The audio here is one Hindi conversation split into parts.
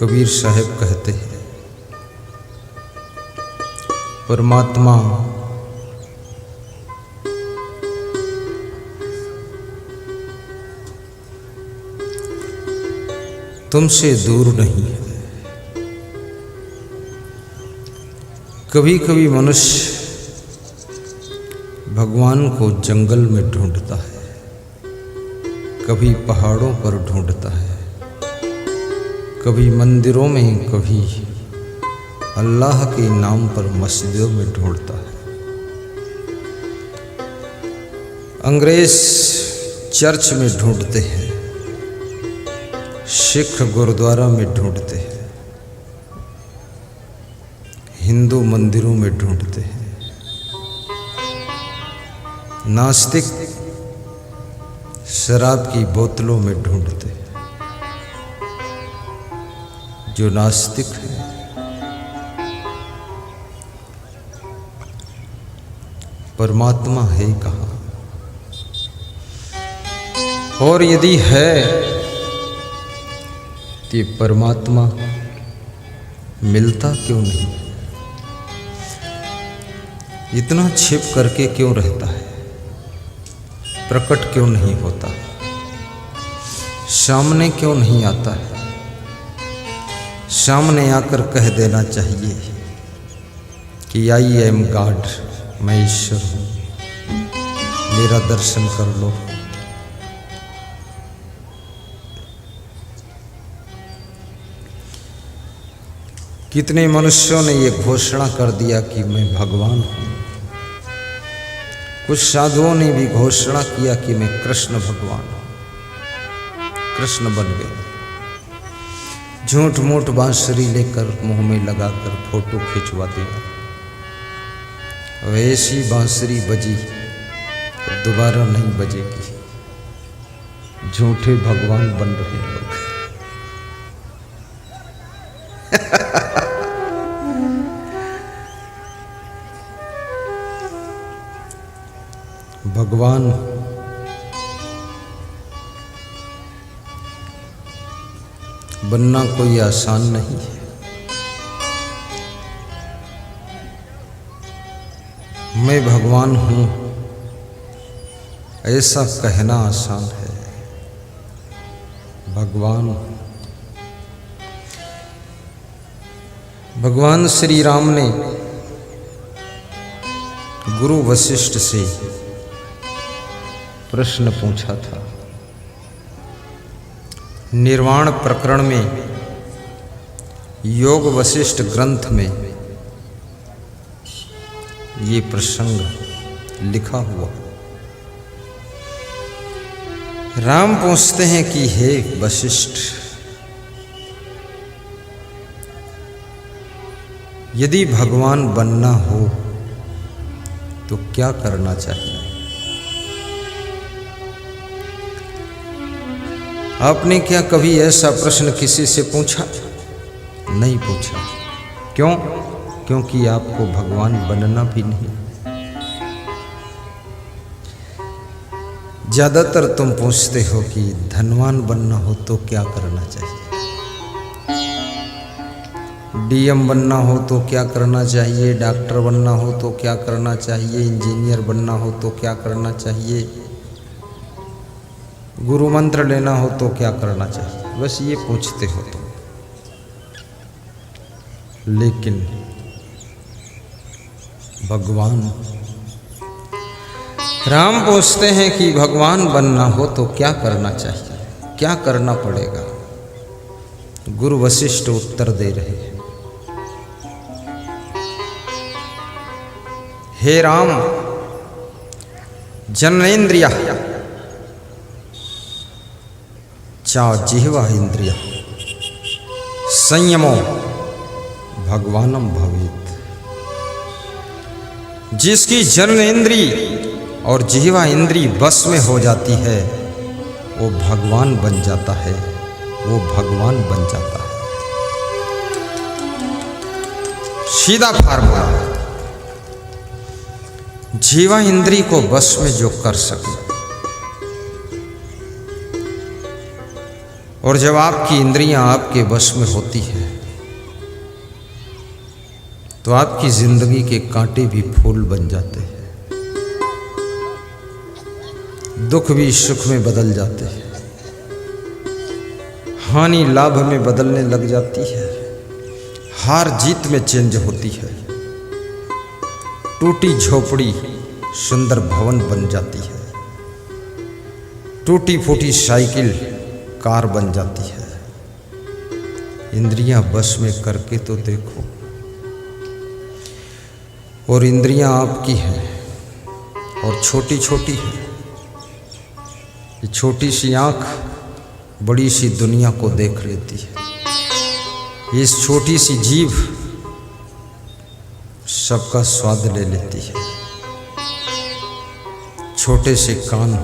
कबीर साहब कहते हैं, परमात्मा तुमसे दूर नहीं है। कभी कभी मनुष्य भगवान को जंगल में ढूंढता है, कभी पहाड़ों पर ढूंढता है, कभी मंदिरों में, कभी अल्लाह के नाम पर मस्जिदों में ढूंढता है। अंग्रेज चर्च में ढूंढते हैं, सिख गुरुद्वारा में ढूंढते हैं, हिंदू मंदिरों में ढूंढते हैं, नास्तिक शराब की बोतलों में ढूंढते हैं। जो नास्तिक है परमात्मा है कहाँ? और यदि है तो ये परमात्मा मिलता क्यों नहीं? इतना छिप करके क्यों रहता है? प्रकट क्यों नहीं होता? सामने क्यों नहीं आता है? सामने आकर कह देना चाहिए कि आई एम गॉड, मैं ईश्वर हूँ, मेरा दर्शन कर लो। कितने मनुष्यों ने ये घोषणा कर दिया कि मैं भगवान हूँ। कुछ साधुओं ने भी घोषणा किया कि मैं कृष्ण भगवान हूँ, कृष्ण बन गए। झूठ मूठ बांसुरी लेकर मुंह में लगाकर फोटो खिंचवा दिया। वैसी बांसुरी बजी दोबारा नहीं बजेगी। झूठे भगवान बन रहे लोग। भगवान बनना कोई आसान नहीं है। मैं भगवान हूँ ऐसा कहना आसान है। भगवान श्री राम ने गुरु वशिष्ठ से प्रश्न पूछा था। निर्वाण प्रकरण में, योग वशिष्ठ ग्रंथ में ये प्रसंग लिखा हुआ। राम पूछते हैं कि हे वशिष्ठ, यदि भगवान बनना हो तो क्या करना चाहिए? आपने क्या कभी ऐसा प्रश्न किसी से पूछा? नहीं पूछा। क्यों? क्योंकि आपको भगवान बनना भी नहीं। ज्यादातर तुम पूछते हो कि धनवान बनना हो तो क्या करना चाहिए, डीएम बनना हो तो क्या करना चाहिए, डॉक्टर बनना हो तो क्या करना चाहिए, इंजीनियर बनना हो तो क्या करना चाहिए, गुरु मंत्र लेना हो तो क्या करना चाहिए। बस ये पूछते हो तुम। लेकिन भगवान, राम पूछते हैं कि भगवान बनना हो तो क्या करना चाहिए, क्या करना पड़ेगा? गुरु वशिष्ठ उत्तर दे रहे हैं, हे राम, जननेन्द्रिया चा जिह्वा इंद्रिया संयमो भगवानम भवेत। जिसकी जननेन्द्री और जिह्वा इंद्री बस में हो जाती है वो भगवान बन जाता है, वो भगवान बन जाता है। सीधा फार्मूला है। जीवा इंद्री को बस में जो कर सके और जब आपकी इंद्रियां आपके वश में होती हैं तो आपकी जिंदगी के कांटे भी फूल बन जाते हैं, दुख भी सुख में बदल जाते हैं, हानि लाभ में बदलने लग जाती है, हार जीत में चेंज होती है, टूटी झोपड़ी सुंदर भवन बन जाती है, टूटी फूटी साइकिल कार बन जाती है। इंद्रियां बस में करके तो देखो। और इंद्रियां आपकी हैं और छोटी छोटी हैं। ये छोटी सी आंख बड़ी सी दुनिया को देख लेती है। इस छोटी सी जीभ सबका स्वाद ले लेती है। छोटे से कान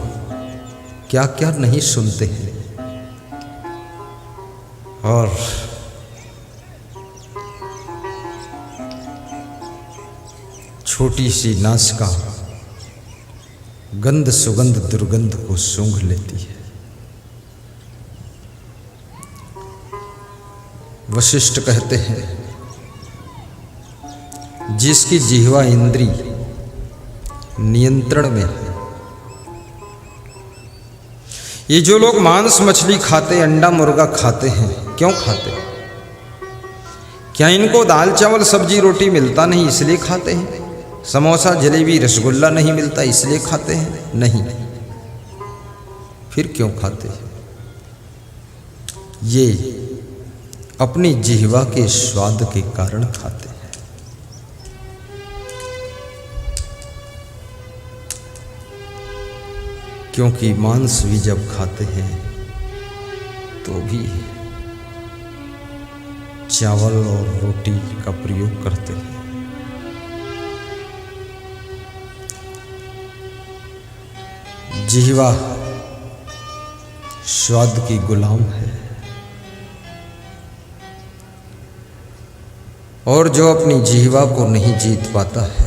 क्या क्या नहीं सुनते हैं। और छोटी सी नासिका गंध सुगंध दुर्गंध को सूंघ लेती है। वशिष्ठ कहते हैं जिसकी जिह्वा इंद्री नियंत्रण में है। ये जो लोग मांस मछली खाते, अंडा मुर्गा खाते हैं, क्यों खाते हैं? क्या इनको दाल चावल सब्जी रोटी मिलता नहीं इसलिए खाते हैं? समोसा जलेबी रसगुल्ला नहीं मिलता इसलिए खाते हैं? नहीं। फिर क्यों खाते हैं? ये अपनी जिह्वा के स्वाद के कारण खाते हैं। क्योंकि मांस भी जब खाते हैं तो भी चावल और रोटी का प्रयोग करते हैं। जिह्वा स्वाद की गुलाम है। और जो अपनी जिह्वा को नहीं जीत पाता है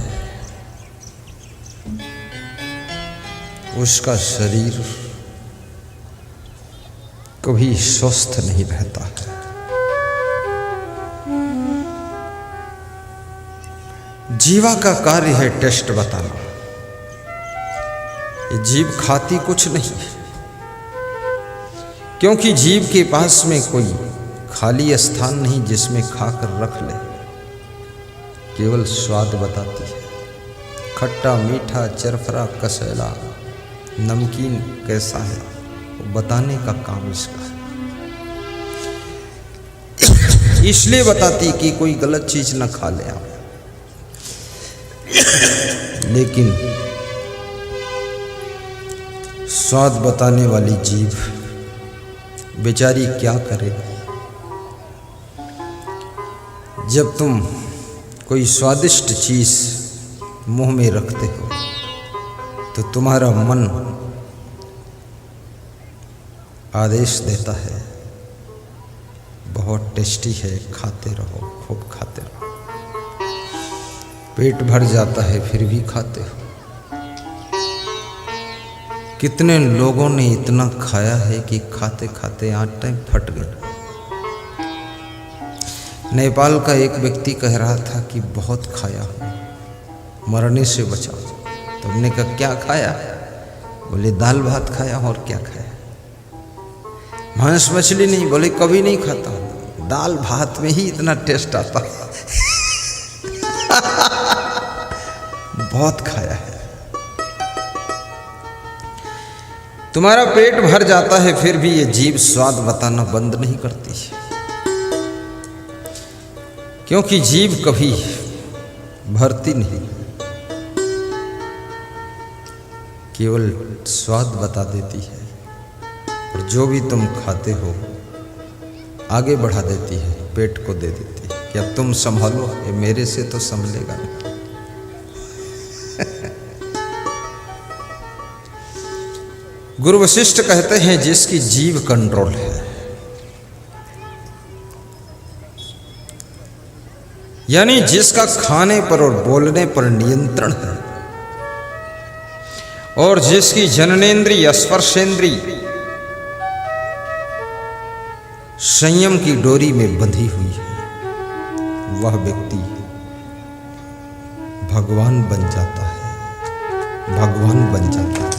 उसका शरीर कभी स्वस्थ नहीं रहता है। जीवा का कार्य है टेस्ट बताना। ये जीभ खाती कुछ नहीं, क्योंकि जीभ के पास में कोई खाली स्थान नहीं जिसमें खाकर रख ले। केवल स्वाद बताती है। खट्टा मीठा चरफरा कसैला नमकीन कैसा है वो बताने का काम इसका है। इसलिए बताती कि कोई गलत चीज न खा ले आप। लेकिन स्वाद बताने वाली जीभ बेचारी क्या करे? जब तुम कोई स्वादिष्ट चीज मुंह में रखते हो तो तुम्हारा मन आदेश देता है बहुत टेस्टी है, खाते रहो, खूब खाते रहो। पेट भर जाता है फिर भी खाते हो। कितने लोगों ने इतना खाया है कि खाते खाते आंटें फट गई। नेपाल का एक व्यक्ति कह रहा था कि बहुत खाया हूं, मरने से बचा। तो हमने कहा क्या खाया? बोले दाल भात खाया। और क्या खाया? मांस मछली नहीं। बोले कभी नहीं खाता, दाल भात में ही इतना टेस्ट आता है। बहुत खाया है। तुम्हारा पेट भर जाता है फिर भी ये जीभ स्वाद बताना बंद नहीं करती, क्योंकि जीभ कभी भरती नहीं, केवल स्वाद बता देती है। और जो भी तुम खाते हो आगे बढ़ा देती है, पेट को दे देती है कि अब तुम संभालो, ये मेरे से तो संभलेगा नहीं। गुरु वशिष्ठ कहते हैं जिसकी जीभ कंट्रोल है, यानी जिसका खाने पर और बोलने पर नियंत्रण है, और जिसकी जननेन्द्रिय स्पर्शेंद्रिय संयम की डोरी में बंधी हुई है, वह व्यक्ति भगवान बन जाता है, भगवान बन जाता है।